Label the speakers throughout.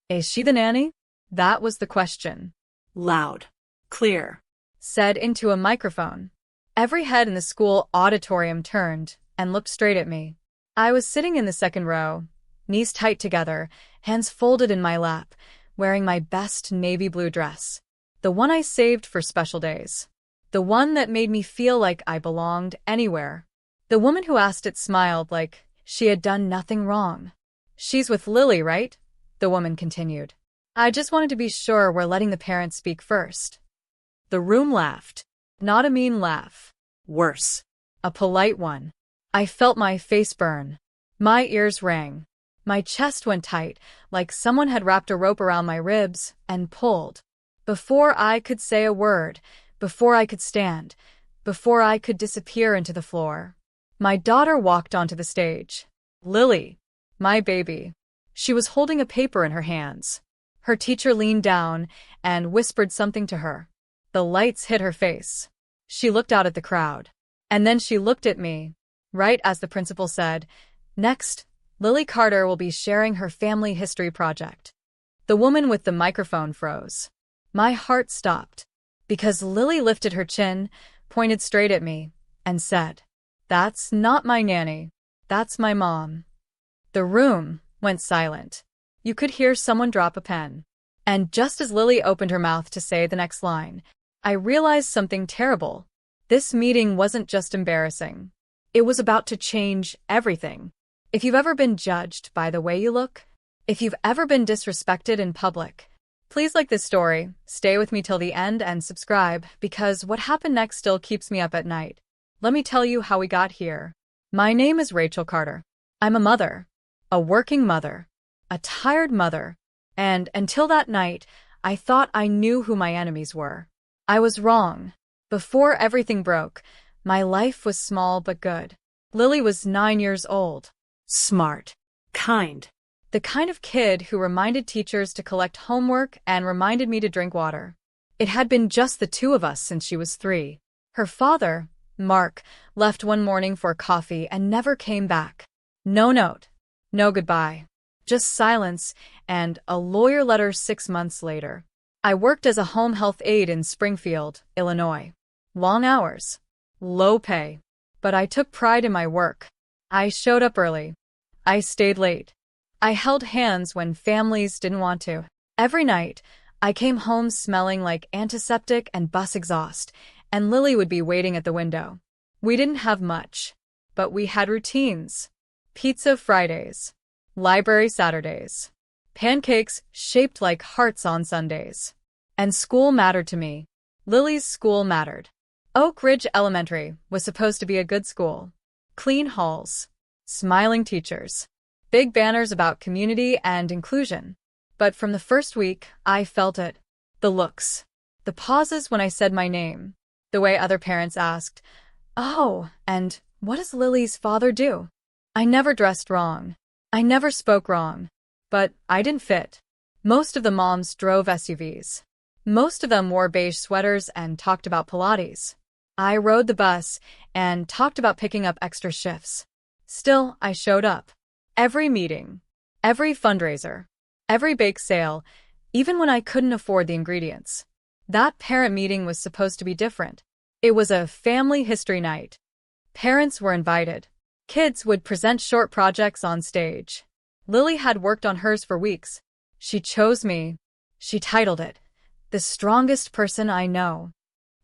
Speaker 1: Is she the nanny? That was the question.
Speaker 2: Loud. Clear.
Speaker 1: Said into a microphone. Every head in the school auditorium turned and looked straight at me. I was sitting in the second row, knees tight together, hands folded in my lap, wearing my best navy blue dress. The one I saved for special days. The one that made me feel like I belonged anywhere. The woman who asked it smiled like she had done nothing wrong. She's with Lily, right? The woman continued. I just wanted to be sure we're letting the parents speak first. The room laughed. Not a mean laugh.
Speaker 2: Worse.
Speaker 1: A polite one. I felt my face burn. My ears rang. My chest went tight, like someone had wrapped a rope around my ribs and pulled. Before I could say a word, before I could stand, before I could disappear into the floor, my daughter walked onto the stage. Lily, my baby. She was holding a paper in her hands. Her teacher leaned down and whispered something to her. The lights hit her face. She looked out at the crowd. And then she looked at me, right as the principal said, "Next, Lily Carter will be sharing her family history project." The woman with the microphone froze. My heart stopped, because Lily lifted her chin, pointed straight at me, and said, "That's not my nanny. That's my mom." The room went silent. You could hear someone drop a pen. And just as Lily opened her mouth to say the next line, I realized something terrible. This meeting wasn't just embarrassing. It was about to change everything. If you've ever been judged by the way you look, if you've ever been disrespected in public, please like this story, stay with me till the end and subscribe, because what happened next still keeps me up at night. Let me tell you how we got here. My name is Rachel Carter. I'm a mother. A working mother. A tired mother. And until that night, I thought I knew who my enemies were. I was wrong. Before everything broke, my life was small but good. Lily was 9 years old.
Speaker 2: Smart. Kind.
Speaker 1: The kind of kid who reminded teachers to collect homework and reminded me to drink water. It had been just the two of us since she was 3. Her father, Mark, left one morning for coffee and never came back. No note. No goodbye. Just silence and a lawyer letter 6 months later. I worked as a home health aide in Springfield, Illinois. Long hours. Low pay. But I took pride in my work. I showed up early. I stayed late. I held hands when families didn't want to. Every night, I came home smelling like antiseptic and bus exhaust, and Lily would be waiting at the window. We didn't have much, but we had routines. Pizza Fridays. Library Saturdays. Pancakes shaped like hearts on Sundays. And school mattered to me. Lily's school mattered. Oak Ridge Elementary was supposed to be a good school. Clean halls. Smiling teachers. Big banners about community and inclusion. But from the first week, I felt it. The looks. The pauses when I said my name. The way other parents asked, "Oh, and what does Lily's father do?" I never dressed wrong. I never spoke wrong. But I didn't fit. Most of the moms drove SUVs. Most of them wore beige sweaters and talked about Pilates. I rode the bus and talked about picking up extra shifts. Still, I showed up. Every meeting. Every fundraiser. Every bake sale, even when I couldn't afford the ingredients. That parent meeting was supposed to be different. It was a family history night. Parents were invited. Kids would present short projects on stage. Lily had worked on hers for weeks. She chose me. She titled it, "The Strongest Person I Know."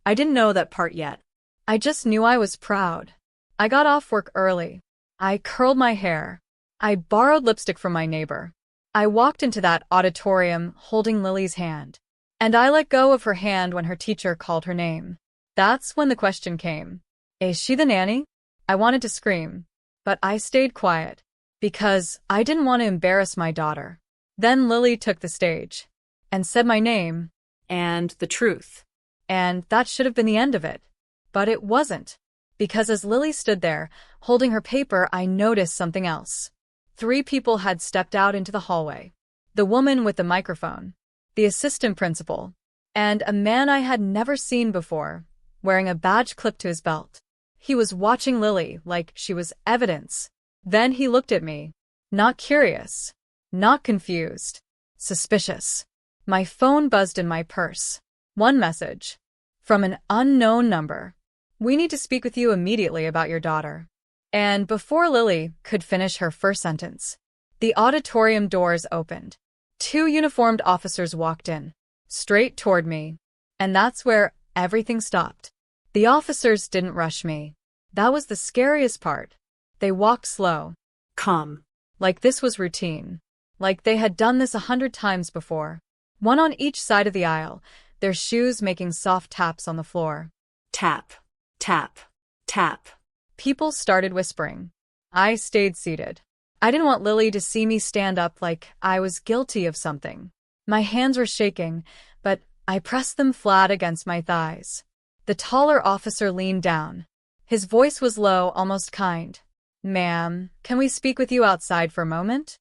Speaker 1: I didn't know that part yet. I just knew I was proud. I got off work early. I curled my hair. I borrowed lipstick from my neighbor. I walked into that auditorium holding Lily's hand. And I let go of her hand when her teacher called her name. That's when the question came. Is she the nanny? I wanted to scream. But I stayed quiet. Because I didn't want to embarrass my daughter. Then Lily took the stage. And said my name.
Speaker 2: And the truth.
Speaker 1: And that should have been the end of it. But it wasn't. Because as Lily stood there, holding her paper, I noticed something else. 3 people had stepped out into the hallway. The woman with the microphone. The assistant principal. And a man I had never seen before, wearing a badge clipped to his belt. He was watching Lily like she was evidence. Then he looked at me. Not curious. Not confused. Suspicious. My phone buzzed in my purse. One message. From an unknown number. We need to speak with you immediately about your daughter. And before Lily could finish her first sentence, the auditorium doors opened. Two uniformed officers walked in, straight toward me. And that's where everything stopped. The officers didn't rush me. That was the scariest part. They walked slow.
Speaker 2: Calm.
Speaker 1: Like this was routine. Like they had done this 100 times before. One on each side of the aisle, their shoes making soft taps on the floor.
Speaker 2: Tap. Tap. Tap.
Speaker 1: People started whispering. I stayed seated. I didn't want Lily to see me stand up like I was guilty of something. My hands were shaking, but I pressed them flat against my thighs. The taller officer leaned down. His voice was low, almost kind. Ma'am, can we speak with you outside for a moment?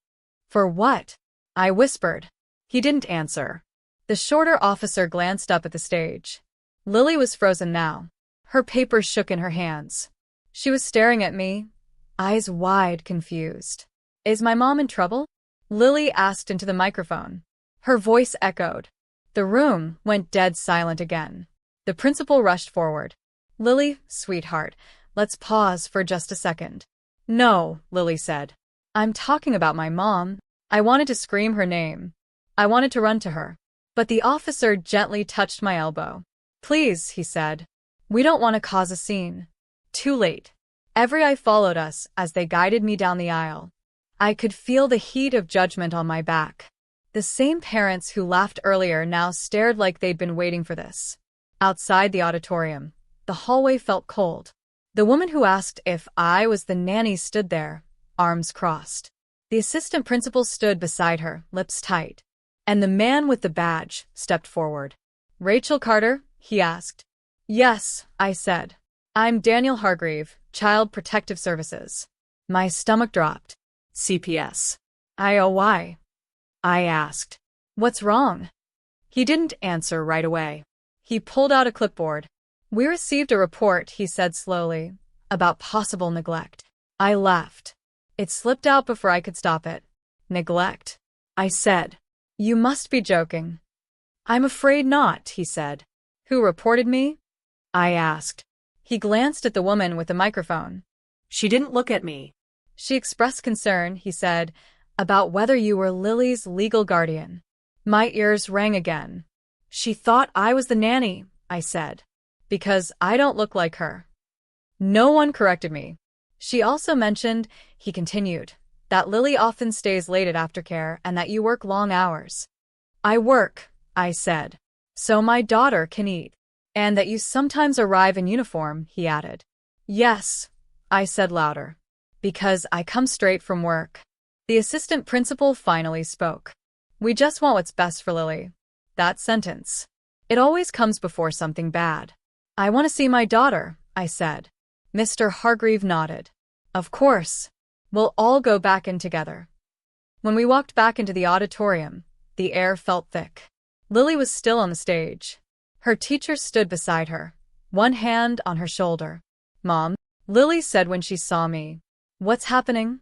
Speaker 1: For what? I whispered. He didn't answer. The shorter officer glanced up at the stage. Lily was frozen now. Her papers shook in her hands. She was staring at me, eyes wide, confused. Is my mom in trouble? Lily asked into the microphone. Her voice echoed. The room went dead silent again. The principal rushed forward. Lily, sweetheart, let's pause for just a second. No, Lily said. I'm talking about my mom. I wanted to scream her name. I wanted to run to her. But the officer gently touched my elbow. Please, he said. We don't want to cause a scene. Too late. Every eye followed us as they guided me down the aisle. I could feel the heat of judgment on my back. The same parents who laughed earlier now stared like they'd been waiting for this. Outside the auditorium, the hallway felt cold. The woman who asked if I was the nanny stood there, arms crossed. The assistant principal stood beside her, lips tight. And the man with the badge stepped forward. Rachel Carter? He asked. Yes, I said. I'm Daniel Hargreave, Child Protective Services. My stomach dropped.
Speaker 2: CPS.
Speaker 1: Why? I asked. What's wrong? He didn't answer right away. He pulled out a clipboard. We received a report, he said slowly, about possible neglect. I laughed. It slipped out before I could stop it. Neglect? I said. You must be joking. I'm afraid not, he said. Who reported me? I asked. He glanced at the woman with the microphone.
Speaker 2: She didn't look at me.
Speaker 1: She expressed concern, he said, about whether you were Lily's legal guardian. My ears rang again. She thought I was the nanny, I said, because I don't look like her. No one corrected me. She also mentioned, he continued, that Lily often stays late at aftercare and that you work long hours. I work, I said, so my daughter can eat. And that you sometimes arrive in uniform, he added. Yes, I said louder, because I come straight from work. The assistant principal finally spoke. We just want what's best for Lily. That sentence. It always comes before something bad. I want to see my daughter, I said. Mr. Hargreave nodded. Of course. We'll all go back in together. When we walked back into the auditorium, the air felt thick. Lily was still on the stage. Her teacher stood beside her, one hand on her shoulder. Mom, Lily said when she saw me. What's happening?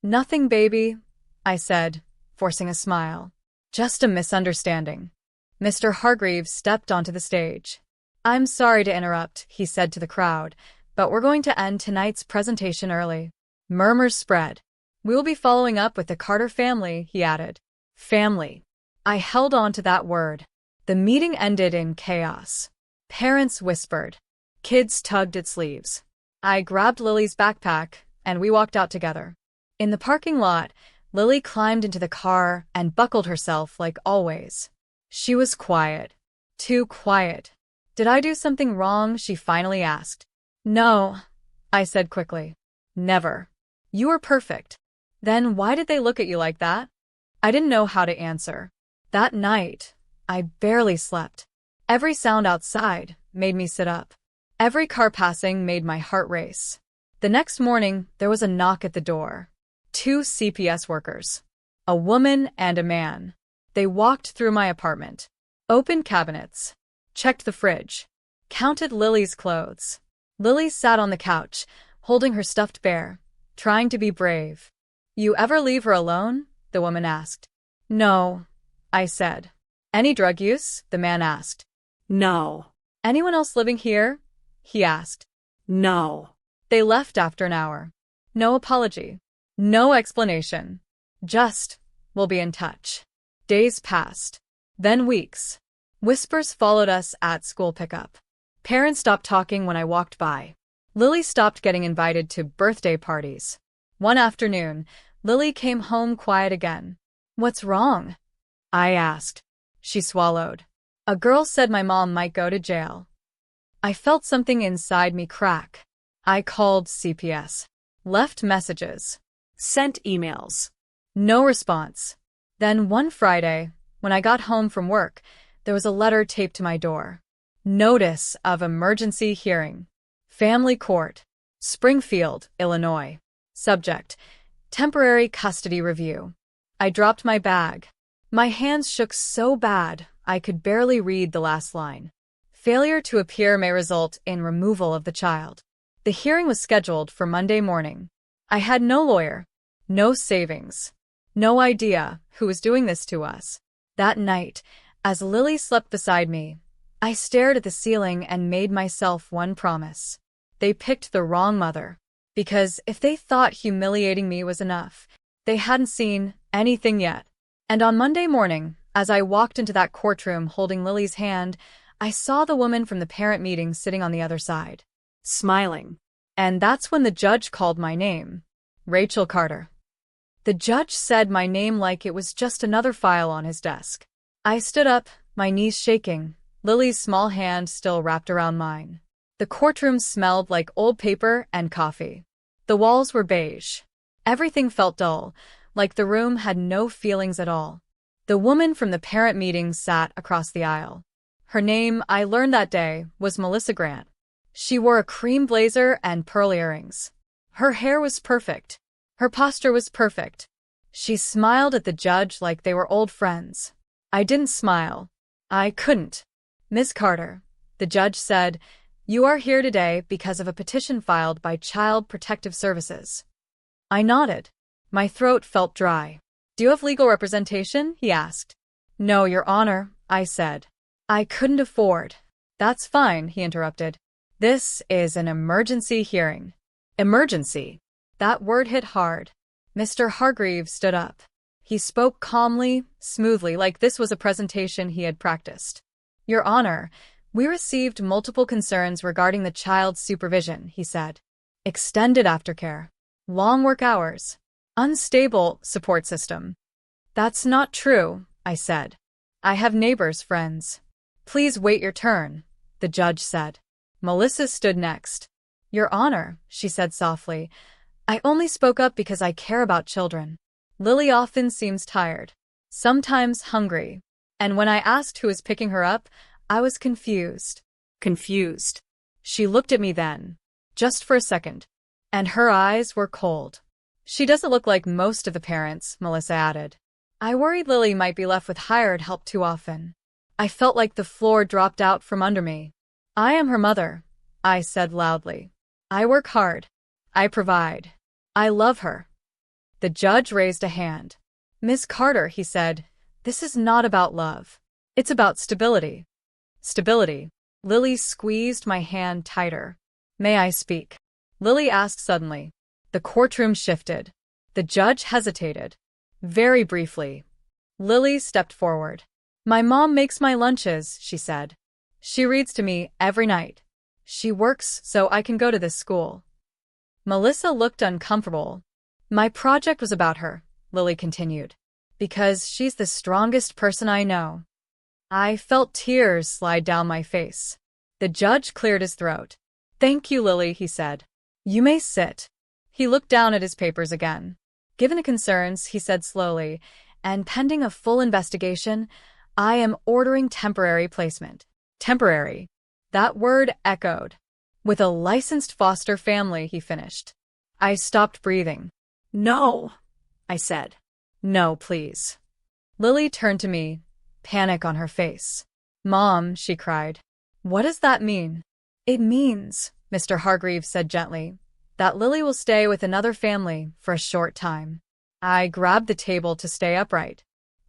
Speaker 1: Nothing, baby, I said, forcing a smile. Just a misunderstanding. Mr. Hargreave stepped onto the stage. I'm sorry to interrupt, he said to the crowd, but we're going to end tonight's presentation early. Murmurs spread. We will be following up with the Carter family, he added. Family. I held on to that word. The meeting ended in chaos. Parents whispered. Kids tugged at sleeves. I grabbed Lily's backpack, and we walked out together. In the parking lot, Lily climbed into the car and buckled herself like always. She was quiet. Too quiet. Did I do something wrong? She finally asked. No, I said quickly. Never. You were perfect. Then why did they look at you like that? I didn't know how to answer. That night, I barely slept. Every sound outside made me sit up. Every car passing made my heart race. The next morning, there was a knock at the door. 2 CPS workers. A woman and a man. They walked through my apartment. Opened cabinets. Checked the fridge. Counted Lily's clothes. Lily sat on the couch, holding her stuffed bear, trying to be brave. You ever leave her alone? The woman asked. No, I said. Any drug use? The man asked.
Speaker 2: No.
Speaker 1: Anyone else living here? He asked.
Speaker 2: No.
Speaker 1: They left after an hour. No apology. No explanation. Just, we'll be in touch. Days passed. Then weeks. Whispers followed us at school pickup. Parents stopped talking when I walked by. Lily stopped getting invited to birthday parties. One afternoon, Lily came home quiet again. What's wrong? I asked. She swallowed. A girl said my mom might go to jail. I felt something inside me crack. I called CPS. Left messages.
Speaker 2: Sent emails.
Speaker 1: No response. Then one Friday, when I got home from work, there was a letter taped to my door. Notice of emergency hearing. Family Court. Springfield, Illinois. Subject: temporary custody review. I dropped my bag. My hands shook so bad, I could barely read the last line. Failure to appear may result in removal of the child. The hearing was scheduled for Monday morning. I had no lawyer, no savings, no idea who was doing this to us. That night, as Lily slept beside me, I stared at the ceiling and made myself one promise. They picked the wrong mother. Because if they thought humiliating me was enough, they hadn't seen anything yet. And on Monday morning, as I walked into that courtroom holding Lily's hand, I saw the woman from the parent meeting sitting on the other side,
Speaker 2: Smiling.
Speaker 1: and that's when the judge called my name. Rachel Carter. The judge said my name like it was just another file on his desk. I stood up, my knees shaking, Lily's small hand still wrapped around mine. The courtroom smelled like old paper and coffee. The walls were beige. Everything felt dull, like the room had no feelings at all. The woman from the parent meeting sat across the aisle. Her name, I learned that day, was Melissa Grant. She wore a cream blazer and pearl earrings. Her hair was perfect. Her posture was perfect. She smiled at the judge like they were old friends. I didn't smile. I couldn't. Miss Carter, the judge said, you are here today because of a petition filed by Child Protective Services. I nodded. My throat felt dry. Do you have legal representation? He asked. No, Your Honor, I said. I couldn't afford. That's fine, he interrupted. This is an emergency hearing. Emergency. That word hit hard. Mr. Hargreaves stood up. He spoke calmly, smoothly, like this was a presentation he had practiced. Your Honor, we received multiple concerns regarding the child's supervision, he said. Extended aftercare. Long work hours. Unstable support system. That's not true, I said. I have neighbors, friends. Please wait your turn, the judge said. Melissa stood next. Your Honor, she said softly, I only spoke up because I care about children. Lily often seems tired, sometimes hungry, and when I asked who was picking her up, I was confused.
Speaker 2: Confused.
Speaker 1: She looked at me then, just for a second, and her eyes were cold. She doesn't look like most of the parents, Melissa added. I worried Lily might be left with hired help too often. I felt like the floor dropped out from under me. I am her mother, I said loudly. I work hard. I provide. I love her. The judge raised a hand. Miss Carter, he said, this is not about love. It's about stability. Stability. Lily squeezed my hand tighter. May I speak? Lily asked suddenly. The courtroom shifted. The judge hesitated. Very briefly. Lily stepped forward. My mom makes my lunches, she said. She reads to me every night. She works so I can go to this school. Melissa looked uncomfortable. My project was about her, Lily continued, because she's the strongest person I know. I felt tears slide down my face. The judge cleared his throat. Thank you, Lily, he said. You may sit. He looked down at his papers again. Given the concerns, he said slowly, and pending a full investigation, I am ordering temporary placement. Temporary. That word echoed. With a licensed foster family, he finished. I stopped breathing.
Speaker 2: No, I said.
Speaker 1: No, please. Lily turned to me, panic on her face. Mom, she cried. What does that mean? It means, Mr. Hargreaves said gently, that Lily will stay with another family for a short time. I grabbed the table to stay upright.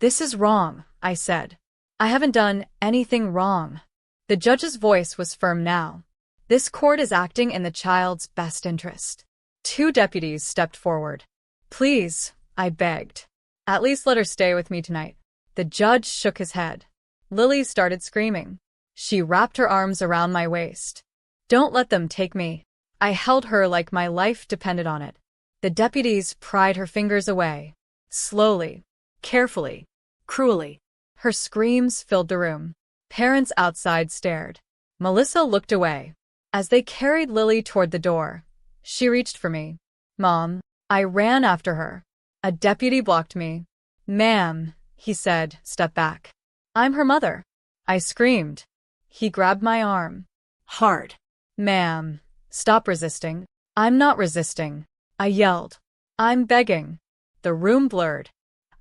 Speaker 1: This is wrong, I said. I haven't done anything wrong. The judge's voice was firm now. This court is acting in the child's best interest. Two deputies stepped forward. Please, I begged. At least let her stay with me tonight. The judge shook his head. Lily started screaming. She wrapped her arms around my waist. Don't let them take me. I held her like my life depended on it. The deputies pried her fingers away. Slowly, carefully,
Speaker 2: Cruelly.
Speaker 1: her screams filled the room. Parents outside stared. Melissa looked away. As they carried Lily toward the door, she reached for me. Mom. I ran after her. A deputy blocked me. Ma'am, he said, step back. I'm her mother. I screamed. He grabbed my arm.
Speaker 2: Hard.
Speaker 1: Ma'am, stop resisting. I'm not resisting. I yelled. I'm begging. The room blurred.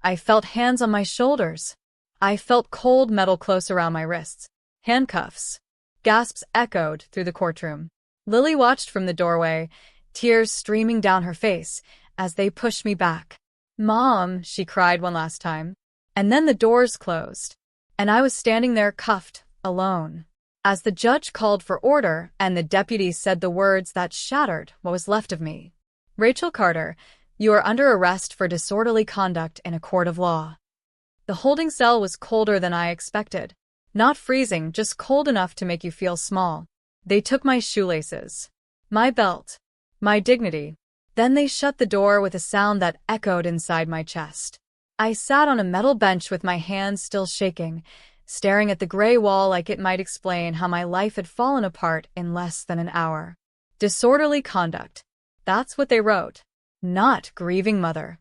Speaker 1: I felt hands on my shoulders. I felt cold metal close around my wrists. Handcuffs. Gasps echoed through the courtroom. Lily watched from the doorway, tears streaming down her face as they pushed me back. Mom, she cried one last time. And then the doors closed, and I was standing there cuffed, alone. As the judge called for order and the deputy said the words that shattered what was left of me. Rachel Carter, you are under arrest for disorderly conduct in a court of law. The holding cell was colder than I expected. Not freezing, just cold enough to make you feel small. They took my shoelaces, my belt, my dignity. Then they shut the door with a sound that echoed inside my chest. I sat on a metal bench with my hands still shaking, staring at the gray wall like it might explain how my life had fallen apart in less than an hour. Disorderly conduct. That's what they wrote. Not grieving mother.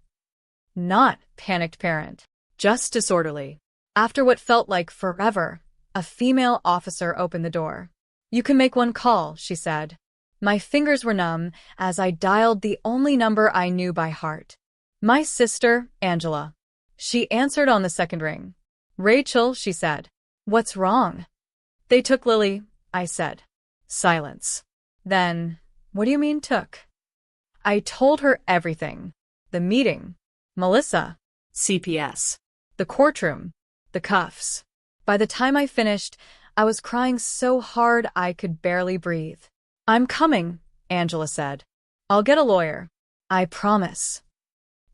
Speaker 1: Not panicked parent. Just disorderly. After what felt like forever, a female officer opened the door. You can make one call, she said. My fingers were numb as I dialed the only number I knew by heart. My sister, Angela. She answered on the second ring. Rachel, she said. What's wrong? They took Lily, I said. Silence. Then, what do you mean took? I told her everything. The meeting. Melissa.
Speaker 2: CPS.
Speaker 1: The courtroom. The cuffs. By the time I finished, I was crying so hard I could barely breathe. I'm coming, Angela said. I'll get a lawyer. I promise.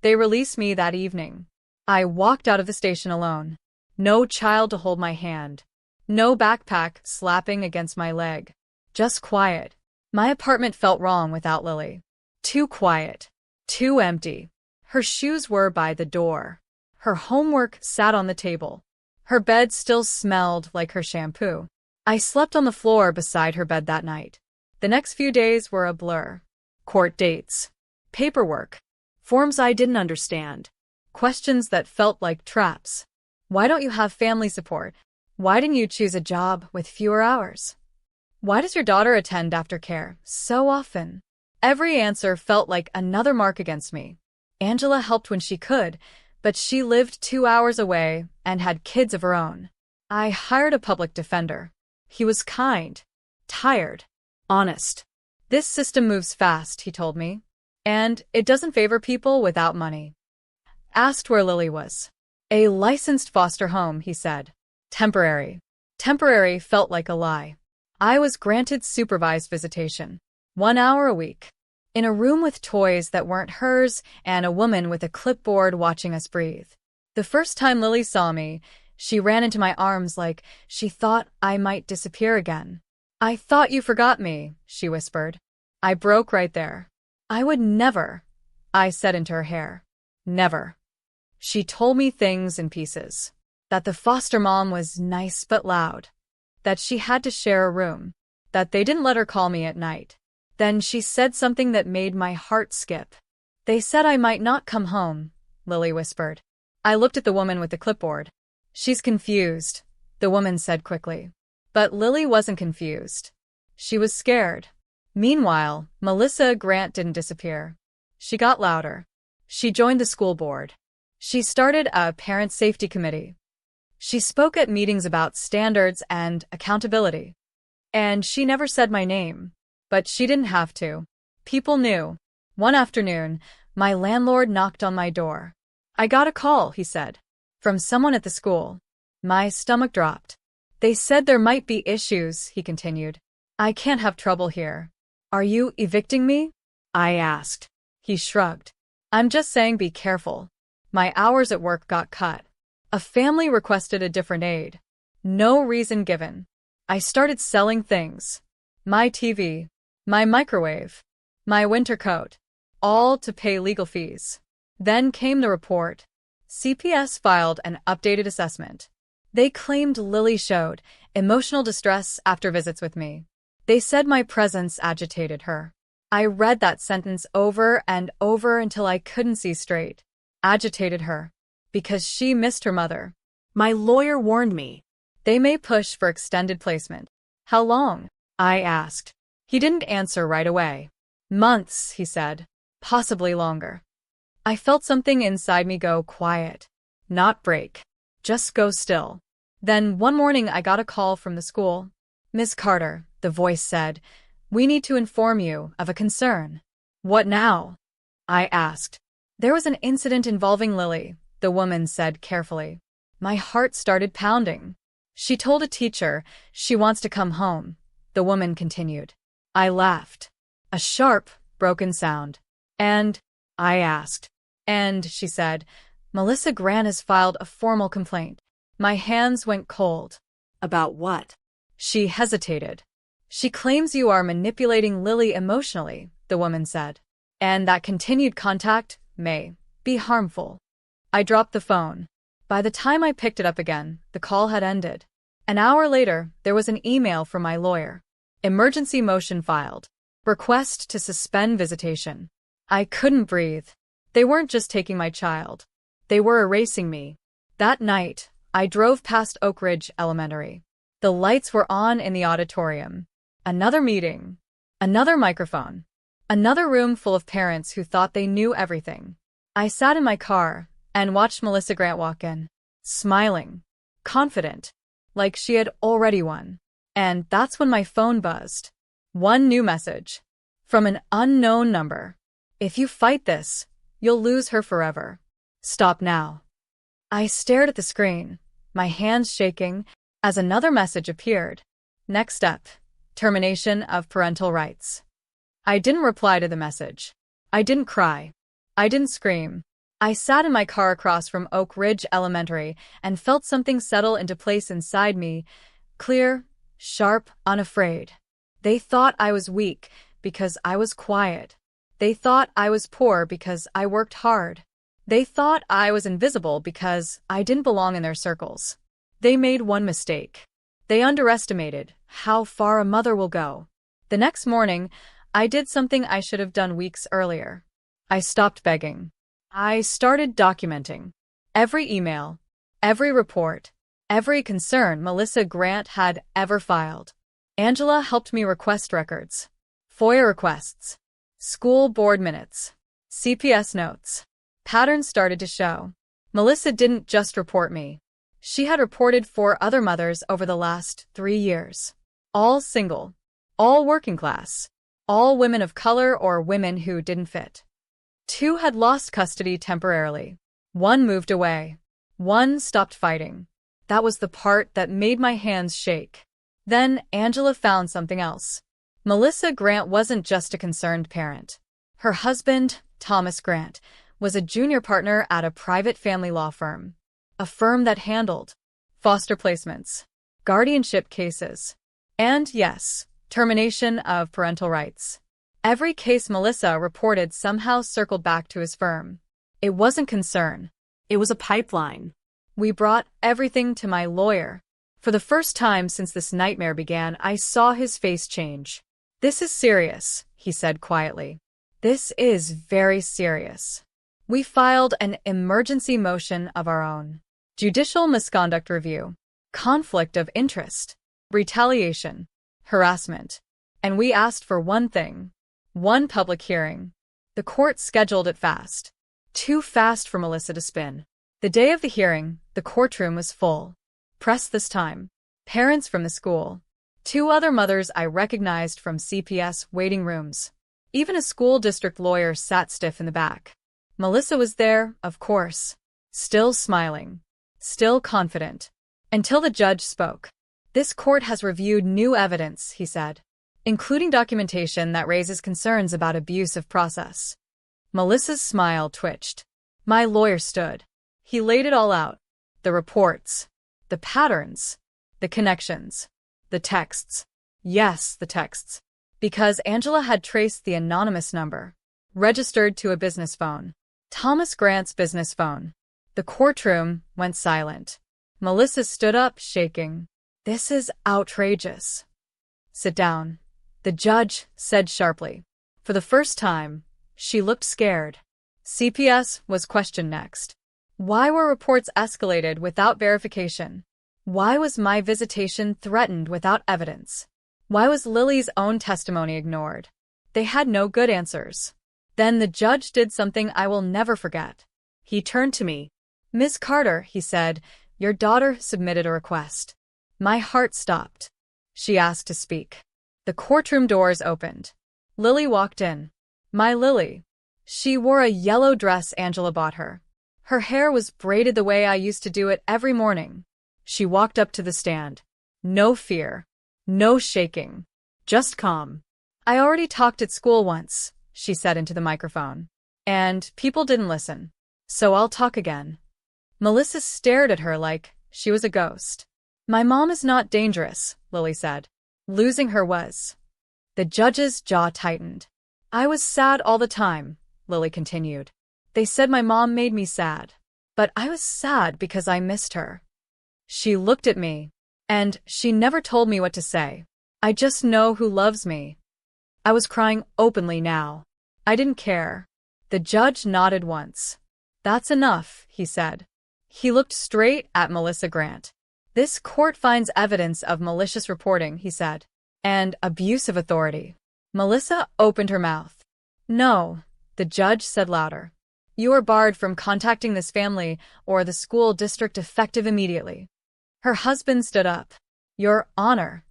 Speaker 1: They released me that evening. I walked out of the station alone. No child to hold my hand. No backpack slapping against my leg. Just quiet. My apartment felt wrong without Lily. Too quiet. Too empty. Her shoes were by the door. Her homework sat on the table. Her bed still smelled like her shampoo. I slept on the floor beside her bed that night. The next few days were a blur. Court dates. Paperwork. Forms I didn't understand. Questions that felt like traps. Why don't you have family support? Why didn't you choose a job with fewer hours? Why does your daughter attend aftercare so often? Every answer felt like another mark against me. Angela helped when she could, but she lived 2 hours away and had kids of her own. I hired a public defender. He was kind, tired, honest. This system moves fast, he told me, and it doesn't favor people without money. Asked where Lily was. A licensed foster home, he said. Temporary. Temporary felt like a lie. I was granted supervised visitation. 1 hour a week. In a room with toys that weren't hers and a woman with a clipboard watching us breathe. The first time Lily saw me, she ran into my arms like she thought I might disappear again. I thought you forgot me, she whispered. I broke right there. I would never, I said into her hair. Never. She told me things in pieces. That the foster mom was nice but loud. That she had to share a room. That they didn't let her call me at night. Then she said something that made my heart skip. They said I might not come home, Lily whispered. I looked at the woman with the clipboard. She's confused, the woman said quickly. But Lily wasn't confused. She was scared. Meanwhile, Melissa Grant didn't disappear. She got louder. She joined the school board. She started a parent safety committee. She spoke at meetings about standards and accountability. And she never said my name. But she didn't have to. People knew. One afternoon, my landlord knocked on my door. I got a call, he said. From someone at the school. My stomach dropped. They said there might be issues, he continued. I can't have trouble here. Are you evicting me? I asked. He shrugged. I'm just saying be careful. My hours at work got cut. A family requested a different aide. No reason given. I started selling things. My TV, my microwave, my winter coat, all to pay legal fees. Then came the report. CPS filed an updated assessment. They claimed Lily showed emotional distress after visits with me. They said my presence agitated her. I read that sentence over and over until I couldn't see straight. Agitated her. Because she missed her mother.
Speaker 2: My lawyer warned me.
Speaker 1: They may push for extended placement. How long? I asked. He didn't answer right away. Months, he said. Possibly longer. I felt something inside me go quiet. Not break. Just go still. Then one morning I got a call from the school. Miss Carter, the voice said, we need to inform you of a concern. What now? I asked. There was an incident involving Lily, the woman said carefully. My heart started pounding. She told a teacher she wants to come home, the woman continued. I laughed. A sharp, broken sound. And? I asked. And, she said, Melissa Grant has filed a formal complaint. My hands went cold.
Speaker 2: About what?
Speaker 1: She hesitated. She claims you are manipulating Lily emotionally, the woman said. And that continued contact may be harmful. I dropped the phone. By the time I picked it up again, the call had ended. An hour later, there was an email from my lawyer. Emergency motion filed. Request to suspend visitation. I couldn't breathe. They weren't just taking my child. They were erasing me. That night, I drove past Oak Ridge Elementary. The lights were on in the auditorium. Another meeting. Another microphone. Another room full of parents who thought they knew everything. I sat in my car and watched Melissa Grant walk in, smiling, confident, like she had already won. And that's when my phone buzzed. One new message. From an unknown number. If you fight this, you'll lose her forever. Stop now. I stared at the screen, my hands shaking, as another message appeared. Next step. Termination of parental rights. I didn't reply to the message. I didn't cry. I didn't scream. I sat in my car across from Oak Ridge Elementary and felt something settle into place inside me, clear, sharp, unafraid. They thought I was weak because I was quiet. They thought I was poor because I worked hard. They thought I was invisible because I didn't belong in their circles. They made one mistake. They underestimated how far a mother will go. The next morning, I did something I should have done weeks earlier. I stopped begging. I started documenting. Every email, every report, every concern Melissa Grant had ever filed. Angela helped me request records. FOIA requests. School board minutes. CPS notes. Patterns started to show. Melissa didn't just report me. She had reported 4 other mothers over the last 3 years. All single. All working class. All women of color or women who didn't fit. 2 had lost custody temporarily. 1 moved away. 1 stopped fighting. That was the part that made my hands shake. Then Angela found something else. Melissa Grant wasn't just a concerned parent. Her husband, Thomas Grant, was a junior partner at a private family law firm. A firm that handled foster placements, guardianship cases, and, yes, termination of parental rights. Every case Melissa reported somehow circled back to his firm. It wasn't concern.
Speaker 2: It was a pipeline.
Speaker 1: We brought everything to my lawyer. For the first time since this nightmare began, I saw his face change. This is serious, he said quietly. This is very serious. We filed an emergency motion of our own. Judicial misconduct review. Conflict of interest. Retaliation. Harassment. And we asked for one thing. One public hearing. The court scheduled it fast. Too fast for Melissa to spin. The day of the hearing, the courtroom was full. Press this time. Parents from the school. 2 other mothers I recognized from CPS waiting rooms. Even a school district lawyer sat stiff in the back. Melissa was there, of course. Still smiling. still confident. Until the judge spoke. This court has reviewed new evidence, he said, including documentation that raises concerns about abuse of process. Melissa's smile twitched. My lawyer stood. He laid it all out. The reports. The patterns. The connections. The texts. Yes, the texts. Because Angela had traced the anonymous number. Registered to a business phone. Thomas Grant's business phone. The courtroom went silent. Melissa stood up, shaking. This is outrageous. Sit down, the judge said sharply. For the first time, she looked scared. CPS was questioned next. Why were reports escalated without verification? Why was my visitation threatened without evidence? Why was Lily's own testimony ignored? They had no good answers. Then the judge did something I will never forget. He turned to me. Miss Carter, he said, your daughter submitted a request. My heart stopped. She asked to speak. The courtroom doors opened. Lily walked in. My Lily. She wore a yellow dress Angela bought her. Her hair was braided the way I used to do it every morning. She walked up to the stand. No fear. No shaking. Just calm. I already talked at school once, she said into the microphone. And people didn't listen. So I'll talk again. Melissa stared at her like she was a ghost. My mom is not dangerous, Lily said. Losing her was. The judge's jaw tightened. I was sad all the time, Lily continued. They said my mom made me sad. But I was sad because I missed her. She looked at me. And she never told me what to say. I just know who loves me. I was crying openly now. I didn't care. The judge nodded once. That's enough, he said. He looked straight at Melissa Grant. This court finds evidence of malicious reporting, he said, and abuse of authority. Melissa opened her mouth. No, the judge said louder. You are barred from contacting this family or the school district effective immediately. Her husband stood up. Your Honor.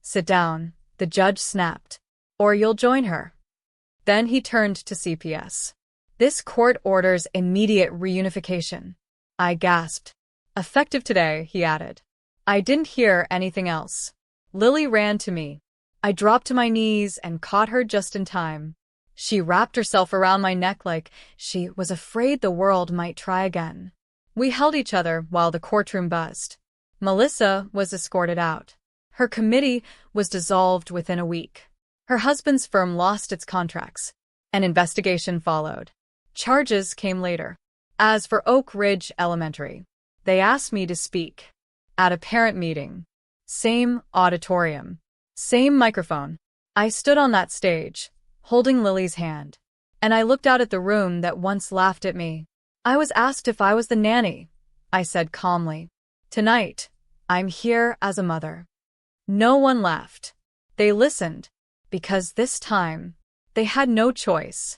Speaker 1: Sit down, the judge snapped. Or you'll join her. Then he turned to CPS. This court orders immediate reunification. I gasped. Effective today, he added. I didn't hear anything else. Lily ran to me. I dropped to my knees and caught her just in time. She wrapped herself around my neck like she was afraid the world might try again. We held each other while the courtroom buzzed. Melissa was escorted out. Her committee was dissolved within a week. Her husband's firm lost its contracts. An investigation followed. Charges came later. As for Oak Ridge Elementary, they asked me to speak. At a parent meeting. Same auditorium. Same microphone. I stood on that stage, holding Lily's hand. And I looked out at the room that once laughed at me. I was asked if I was the nanny. I said calmly. Tonight, I'm here as a mother. No one laughed. They listened. Because this time, they had no choice.